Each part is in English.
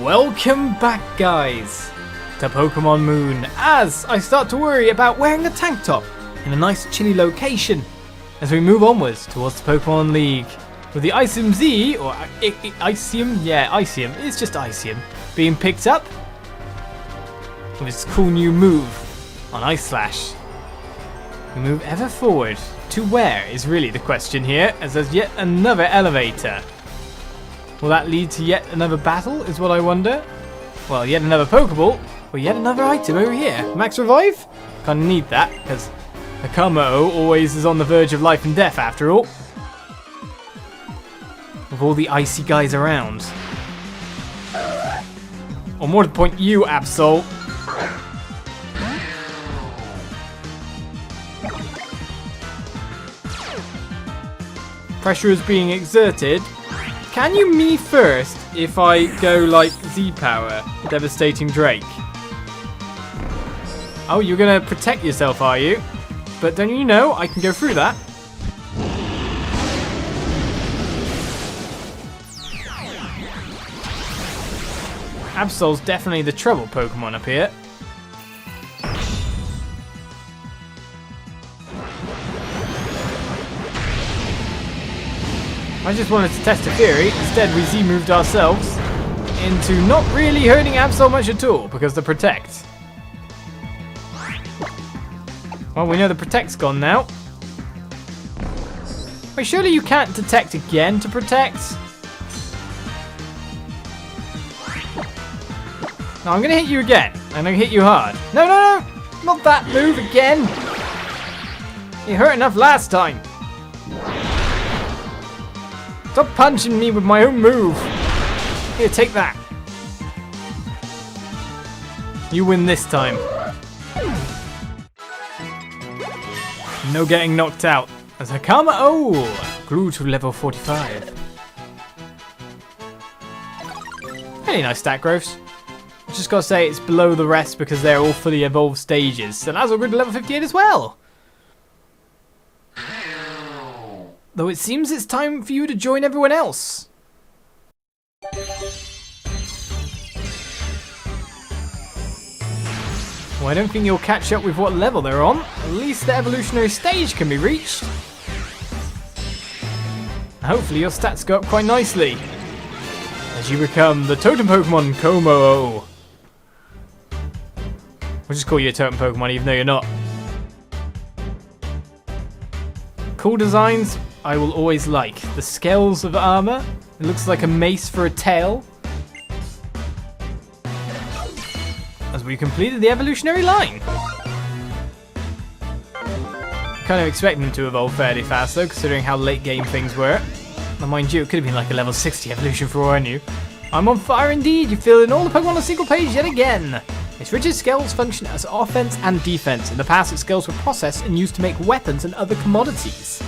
Welcome back, guys, to Pokemon Moon, as I start to worry about wearing a tank top in a nice chilly location as we move onwards towards the Pokemon League, with the Icium Z, or Icium, yeah, Icium, it's just Icium, being picked up with its cool new move on Ice Slash. We move ever forward to where is really the question here, as there's yet another elevator. Will that lead to yet another battle, is what I wonder? Well, yet another Pokeball, or yet another item over here. Max Revive? Kinda need that, because Hakamo-o always is on the verge of life and death after all. With all the icy guys around. Or more to the point, you, Absol. Pressure is being exerted. Can you me first if I go like Z-Power, Devastating Drake? Oh, you're gonna protect yourself, are you? But don't you know I can go through that? Absol's definitely the trouble Pokemon up here. I just wanted to test a theory. Instead, we Z-moved ourselves into not really hurting Absol much at all because the Protect. Well, we know the Protect's gone now. Wait, surely you can't detect again to Protect? No, I'm gonna hit you again. I'm gonna hit you hard. No, no, no! Not that move again! It hurt enough last time. Stop punching me with my own move. Here, take that. You win this time. No getting knocked out, as Hakamo-o grew to level 45. Really nice stat growths. Just gotta say it's below the rest because they're all fully evolved stages. So that's all good to level 58 as well. Though it seems it's time for you to join everyone else. Well, I don't think you'll catch up with what level they're on. At least the evolutionary stage can be reached. Hopefully your stats go up quite nicely as you become the totem Pokemon Kommo-o. We'll just call you a totem Pokemon even though you're not. Cool designs I will always like. The scales of armor. It looks like a mace for a tail. As we completed the evolutionary line. Kind of expecting them to evolve fairly fast though, considering how late game things were. Now mind you, it could have been like a level 60 evolution for all I knew. I'm on fire indeed. You fill in all the Pokemon on a single page yet again. Its rigid scales function as offense and defense. In the past, its scales were processed and used to make weapons and other commodities.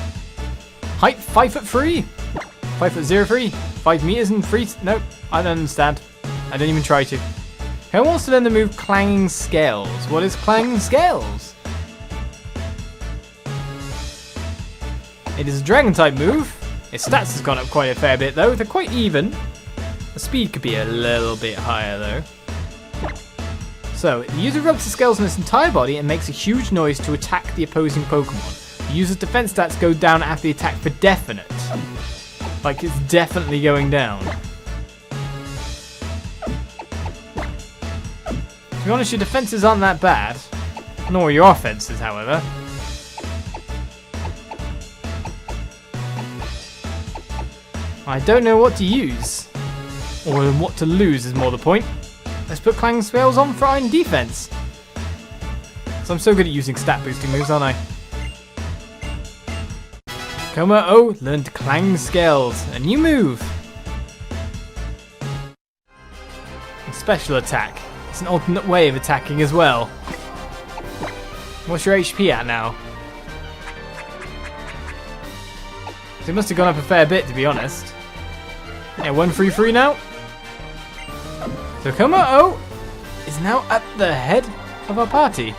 Height 5'3", 5'03", 5 meters and 3. Nope, I don't understand. I don't even try to. Who wants to learn the move Clanging Scales? What is Clanging Scales? It is a Dragon type move. Its stats has gone up quite a fair bit though. They're quite even. The speed could be a little bit higher though. So, the user rubs the scales on its entire body and makes a huge noise to attack the opposing Pokemon. The user's defense stats go down after the attack for definite. Like it's definitely going down. To be honest, your defenses aren't that bad. Nor your offenses, however. I don't know what to use. Or what to lose is more the point. Let's put Clanging Scales on for Iron Defense. So I'm so good at using stat boosting moves, aren't I? Kommo-o learned Clanging Scales, a new move. A special attack. It's an alternate way of attacking as well. What's your HP at now? So it must have gone up a fair bit to be honest. Yeah, 133 now. So Kommo-o is now at the head of our party.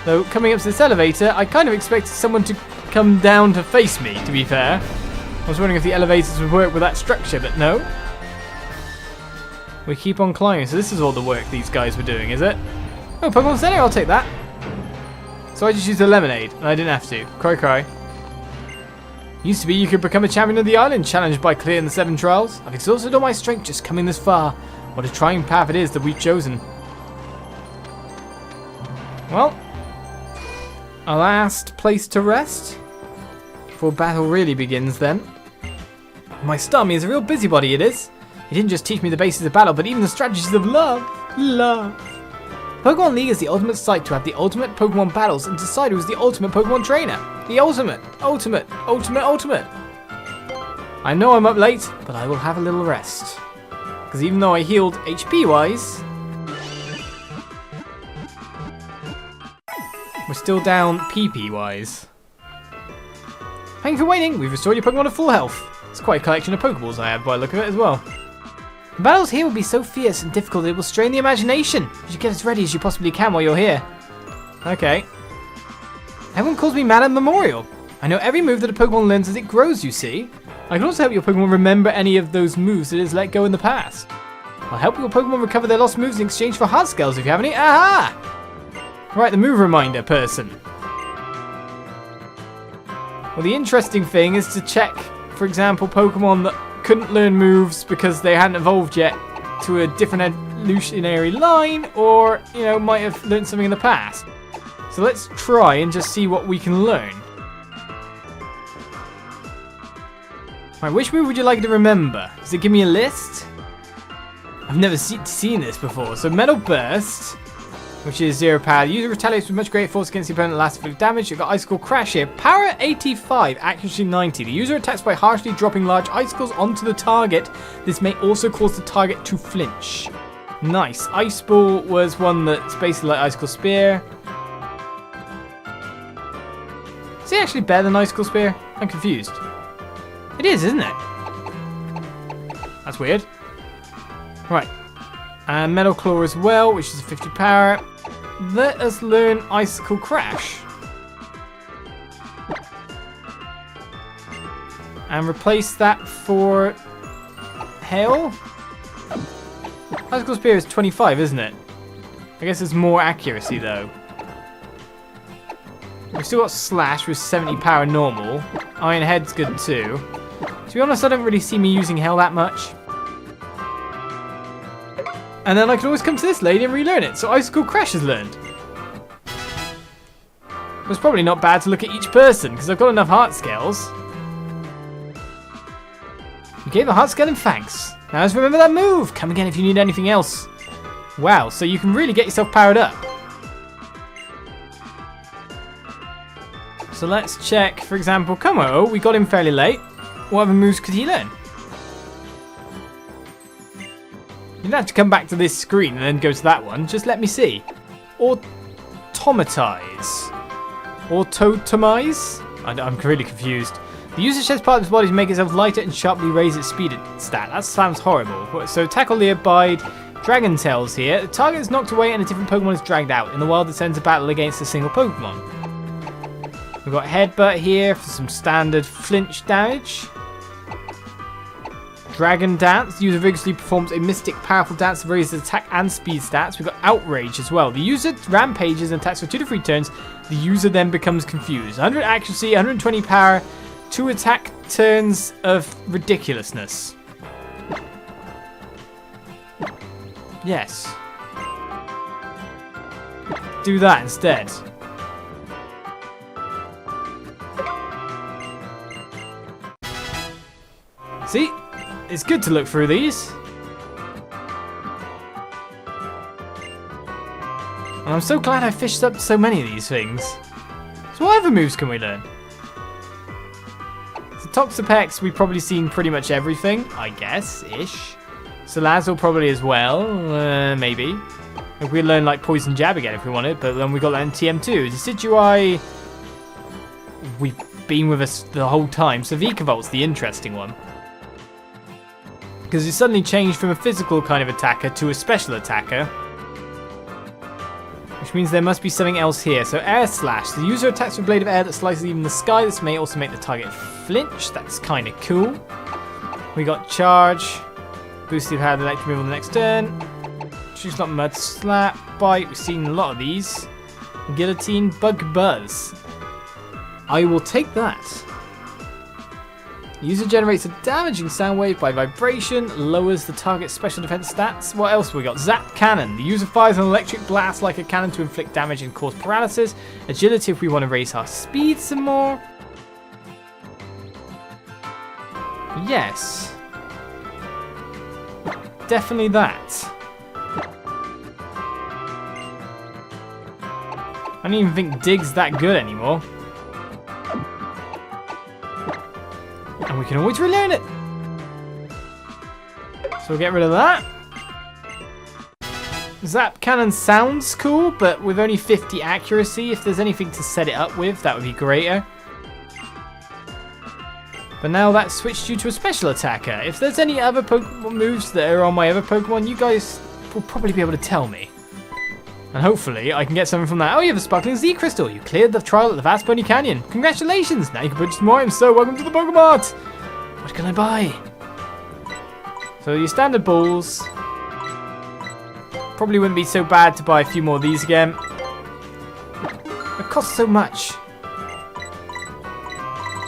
Though coming up to this elevator, I kind of expected someone to come down to face me, to be fair. I was wondering if the elevators would work with that structure, but no. We keep on climbing, so this is all the work these guys were doing, is it? Oh, Pokemon Center, I'll take that. So I just used a lemonade, and I didn't have to. Cry, cry. Used to be you could become a champion of the island, challenged by clearing the 7 trials. I've exhausted all my strength just coming this far. What a trying path it is that we've chosen. Well, our last place to rest before battle really begins then. My Starmie is a real busybody, it is. He didn't just teach me the basis of battle, but even the strategies of love. Love. Pokemon League is the ultimate site to have the ultimate Pokemon battles and decide who's the ultimate Pokemon trainer. The ultimate. I know I'm up late, but I will have a little rest. Because even though I healed HP-wise, we're still down PP-wise. Thank you for waiting. We've restored your Pokemon to full health. It's quite a collection of Pokeballs I have by the look of it as well. The battles here will be so fierce and difficult it will strain the imagination. You should get as ready as you possibly can while you're here. Okay. Everyone calls me Madam Memorial. I know every move that a Pokemon learns as it grows, you see. I can also help your Pokemon remember any of those moves that it has let go in the past. I'll help your Pokemon recover their lost moves in exchange for heart scales if you have any. Aha! Right, the move reminder person. Well, the interesting thing is to check, for example, Pokemon that couldn't learn moves because they hadn't evolved yet to a different evolutionary line, or, you know, might have learned something in the past. So let's try and just see what we can learn. Right, which move would you like to remember? Does it give me a list? I've never seen this before. So Metal Burst, which is 0 power. The user retaliates with much greater force against the opponent, lasts for damage. You've got Icicle Crash here. Power 85, accuracy 90. The user attacks by harshly dropping large icicles onto the target. This may also cause the target to flinch. Nice. Ice Ball was one that's basically like Icicle Spear. Is it actually better than Icicle Spear? I'm confused. It is, isn't it? That's weird. Right. And Metal Claw as well, which is 50 power. Let us learn Icicle Crash. And replace that for Hail. Icicle Spear is 25, isn't it? I guess it's more accuracy though. We've still got Slash with 70 power normal. Iron Head's good too. To be honest, I don't really see me using Hail that much. And then I can always come to this lady and relearn it. So Icicle Crash is learned. It's probably not bad to look at each person because I've got enough heart scales. You gave a heart scale and thanks. Now let's remember that move. Come again if you need anything else. Wow, so you can really get yourself powered up. So let's check, for example, Kommo-o. We got him fairly late. What other moves could he learn? You don't have to come back to this screen and then go to that one. Just let me see. Automatize. Autotomize? I'm really confused. The user sheds part of his body to make itself lighter and sharply raise its speed stat. That sounds horrible. So tackle the Abide. Dragon Tails here. The target is knocked away and a different Pokemon is dragged out. In the wild, it sends a battle against a single Pokemon. We've got Headbutt here for some standard flinch damage. Dragon Dance. The user vigorously performs a mystic powerful dance that raises attack and speed stats. We've got Outrage as well. The user rampages and attacks for 2 to 3 turns. The user then becomes confused. 100 accuracy, 120 power, 2 attack turns of ridiculousness. Yes. Do that instead. See? It's good to look through these. And I'm so glad I fished up so many of these things. So what other moves can we learn? So Toxapex, we've probably seen pretty much everything, I guess-ish. Salazzle probably as well, maybe. If we learn like Poison Jab again if we wanted, but then we got that in TM2. Decidueye, we've been with us the whole time. So Vikavolt the interesting one. Because it suddenly changed from a physical kind of attacker to a special attacker. Which means there must be something else here. So Air Slash. The user attacks with a blade of air that slices even the sky. This may also make the target flinch. That's kind of cool. We got Charge. Boosted power, the electric move on the next turn. Choose not Mud Slap, Bite. We've seen a lot of these. Guillotine, Bug Buzz. I will take that. The user generates a damaging sound wave by vibration, lowers the target's special defense stats. What else we got? Zap Cannon. The user fires an electric blast like a cannon to inflict damage and cause paralysis. Agility if we want to raise our speed some more. Yes. Definitely that. I don't even think Dig's that good anymore. And we can always relearn it. So we'll get rid of that. Zap Cannon sounds cool, but with only 50 accuracy, if there's anything to set it up with, that would be greater. But now that's switched you to a special attacker. If there's any other Pokemon moves that are on my other Pokemon, you guys will probably be able to tell me. And hopefully I can get something from that. Oh, you have a Sparkling Z Crystal. You cleared the trial at the Vast Pony Canyon. Congratulations. Now you can purchase more items. So welcome to the Pokemart. What can I buy? So your standard balls. Probably wouldn't be so bad to buy a few more of these again. It costs so much.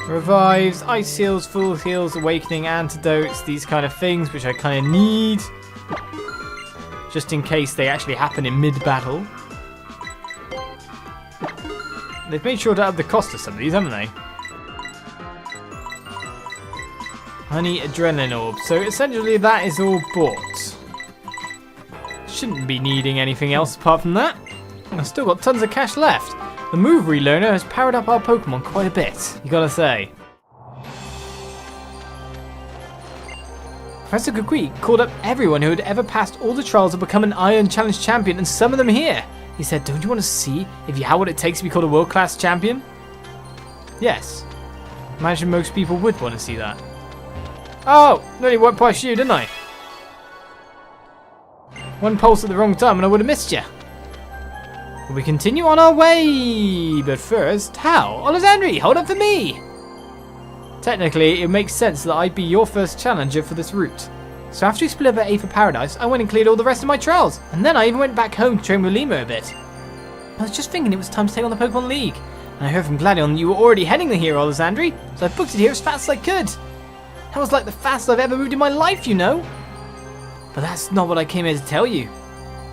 Revives, Ice Heals, Full Heals, Awakening, Antidotes, these kind of things, which I kind of need. Just in case they actually happen in mid-battle. They've made sure to up the cost of some of these, haven't they? Honey Adrenaline Orb. So essentially that is all bought. Shouldn't be needing anything else apart from that. I've still got tons of cash left. The move relearner has powered up our Pokemon quite a bit, you gotta say. Professor Kukui called up everyone who had ever passed all the trials to become an Iron Challenge champion and summoned them here. He said, don't you want to see if you have what it takes to be called a world-class champion? Yes. Imagine most people would want to see that. Oh, nearly went past you, didn't I? One pulse at the wrong time and I would have missed you. We continue on our way, but first, how? Olizandri, hold up for me! Technically, it makes sense that I'd be your first challenger for this route. So after we split up at A for Paradise, I went and cleared all the rest of my trials, and then I even went back home to train with Lima a bit. I was just thinking it was time to take on the Pokemon League, and I heard from Gladion that you were already heading here, Olizandri, so I booked it here as fast as I could. That was like the fastest I've ever moved in my life, you know? But that's not what I came here to tell you.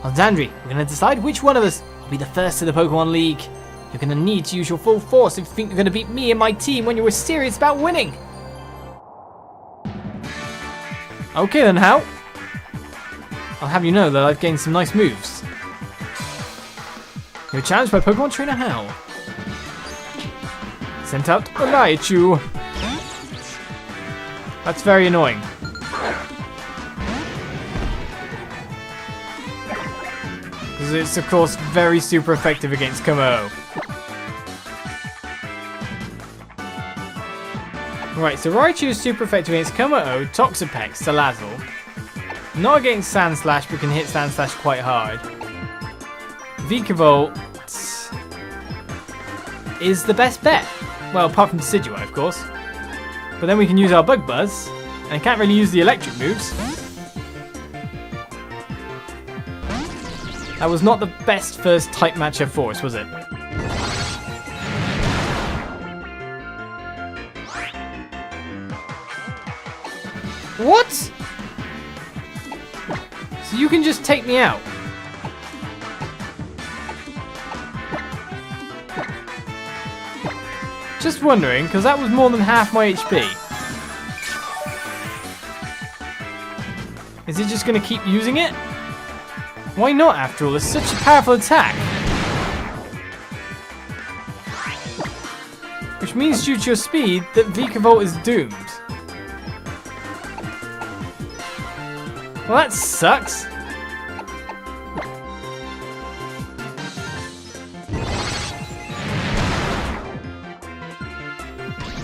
Olizandri, we're going to decide which one of us will be the first to the Pokemon League. You're going to need to use your full force if you think you're going to beat me and my team when you were serious about winning. Okay then, Hal. I'll have you know that I've gained some nice moves. You're challenged by Pokemon Trainer Hal. Sent out Raichu. That's very annoying. Because it's, of course, very super effective against Kommo-o. Right, so Raichu is super effective against Kommo-o, Toxapex, Salazzle. Not against Sand Slash, but can hit Sand Slash quite hard. Vikavolt is the best bet. Well, apart from Decidueye, of course. But then we can use our Bug Buzz, and can't really use the electric moves. That was not the best first type matchup for us, was it? What? So you can just take me out? Just wondering, because that was more than half my HP. Is he just going to keep using it? Why not, after all? It's such a powerful attack. Which means due to your speed, that Vikavolt is doomed. Well, that sucks.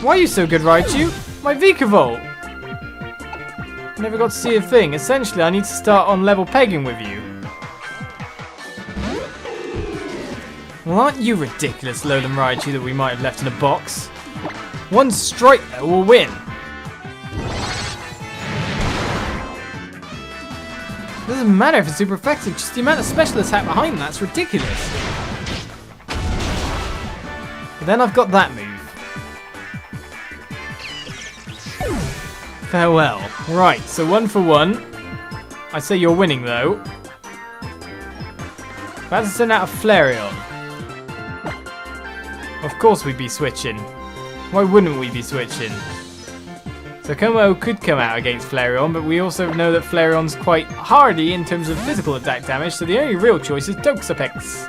Why are you so good, Raichu? My Vikavolt! Never got to see a thing. Essentially, I need to start on level pegging with you. Well, aren't you ridiculous, Lowland Raichu, that we might have left in a box? One strike, though, will win. Doesn't matter if it's super effective, just the amount of special attack behind that's ridiculous. But then I've got that move. Farewell. Right, so 1 for 1. I'd say you're winning though. About to send out a Flareon. Of course we'd be switching. Why wouldn't we be switching? So Kommo-o could come out against Flareon, but we also know that Flareon's quite hardy in terms of physical attack damage, so the only real choice is Toxapex.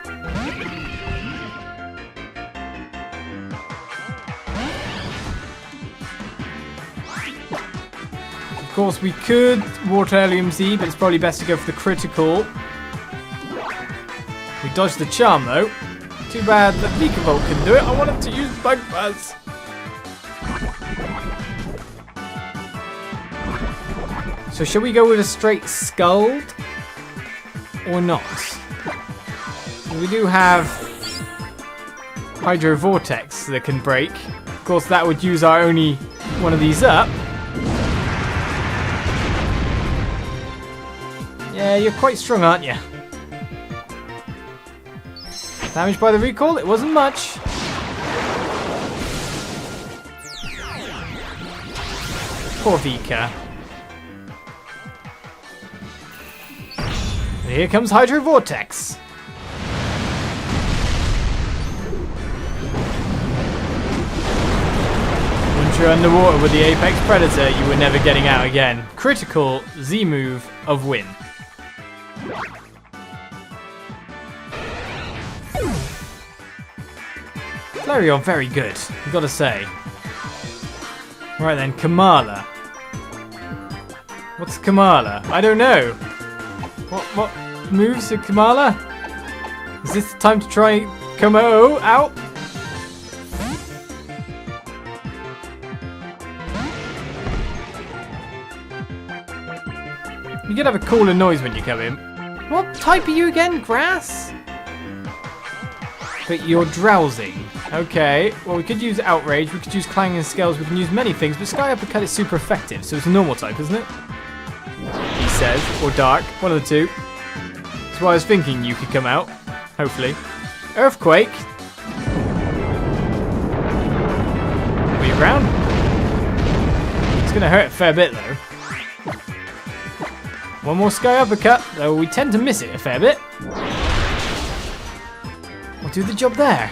Of course we could Waterlilium Z, but it's probably best to go for the critical. We dodged the charm though. Too bad that Vikavolt couldn't do it. I wanted to use Bug Buzz. So shall we go with a straight Scald? Or not? We do have Hydro Vortex that can break. Of course that would use our only one of these up. Yeah, you're quite strong, aren't you? Damage by the recall, it wasn't much. Poor Vika. And here comes Hydro Vortex. Once you're underwater with the Apex Predator, you were never getting out again. Critical Z move of win. Flareon, very good, I've got to say. Right then, Kamala. What's Kamala? I don't know. What moves to Kamala? Is this the time to try Kommo-o out? You could have a cooler noise when you come in. What type are you again? Grass? But you're drowsing. Okay, well we could use Outrage, we could use Clanging Scales, we can use many things, but Sky Uppercut is super effective, so it's a normal type, isn't it? He says, or Dark, one of the two. That's why I was thinking you could come out, hopefully. Earthquake. Are you around? It's going to hurt a fair bit though. One more Sky Uppercut, though we tend to miss it a fair bit. We'll do the job there.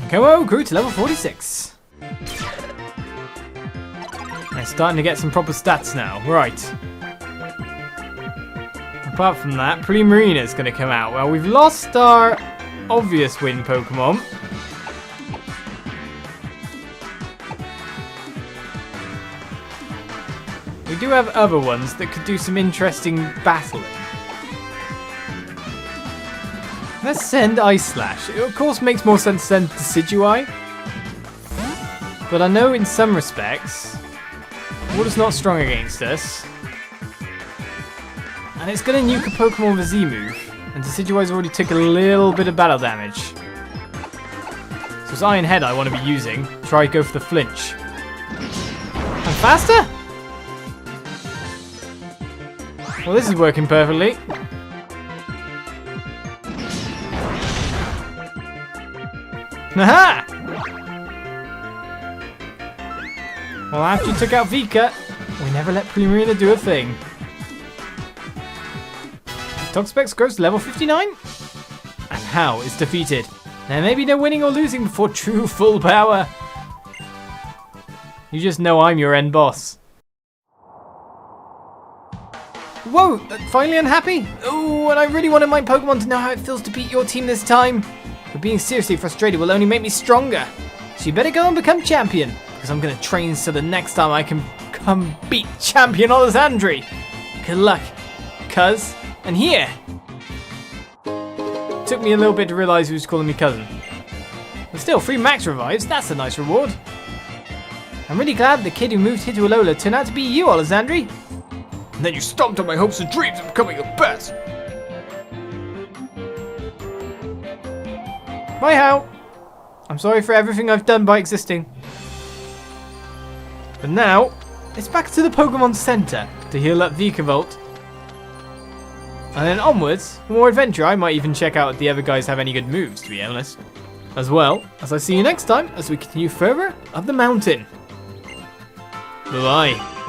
Kommo-o grew to level 46. They're starting to get some proper stats now. Right. Apart from that, Primarina's going to come out. Well, we've lost our obvious win Pokemon. We do have other ones that could do some interesting battling. Let's send Ice Slash. It of course makes more sense to send Decidueye. But I know in some respects, Water's not strong against us. And it's going to nuke a Pokemon with a Z move. And Decidueye's already took a little bit of battle damage. So it's Iron Head I want to be using. Try to go for the flinch. And faster? Well, this is working perfectly. Aha! Well, after you took out Vika, we never let Primarina do a thing. Toxapex grows to level 59? And How is defeated. There may be no winning or losing before true full power. You just know I'm your end boss. Whoa, finally unhappy? Oh, and I really wanted my Pokemon to know how it feels to beat your team this time. But being seriously frustrated will only make me stronger. So you better go and become champion, because I'm going to train so the next time I can come beat champion Olizandri. Good luck, cuz. And here. Took me a little bit to realise who was calling me cousin. But still, 3 max revives, that's a nice reward. I'm really glad the kid who moved here to Alola turned out to be you, Olizandri. And then you stomped on my hopes and dreams of becoming the best. Bye, How. I'm sorry for everything I've done by existing. But now, it's back to the Pokemon Center to heal up Vikavolt. And then onwards, for more adventure. I might even check out if the other guys have any good moves, to be honest. As well, as I see you next time as we continue further up the mountain. Bye-bye.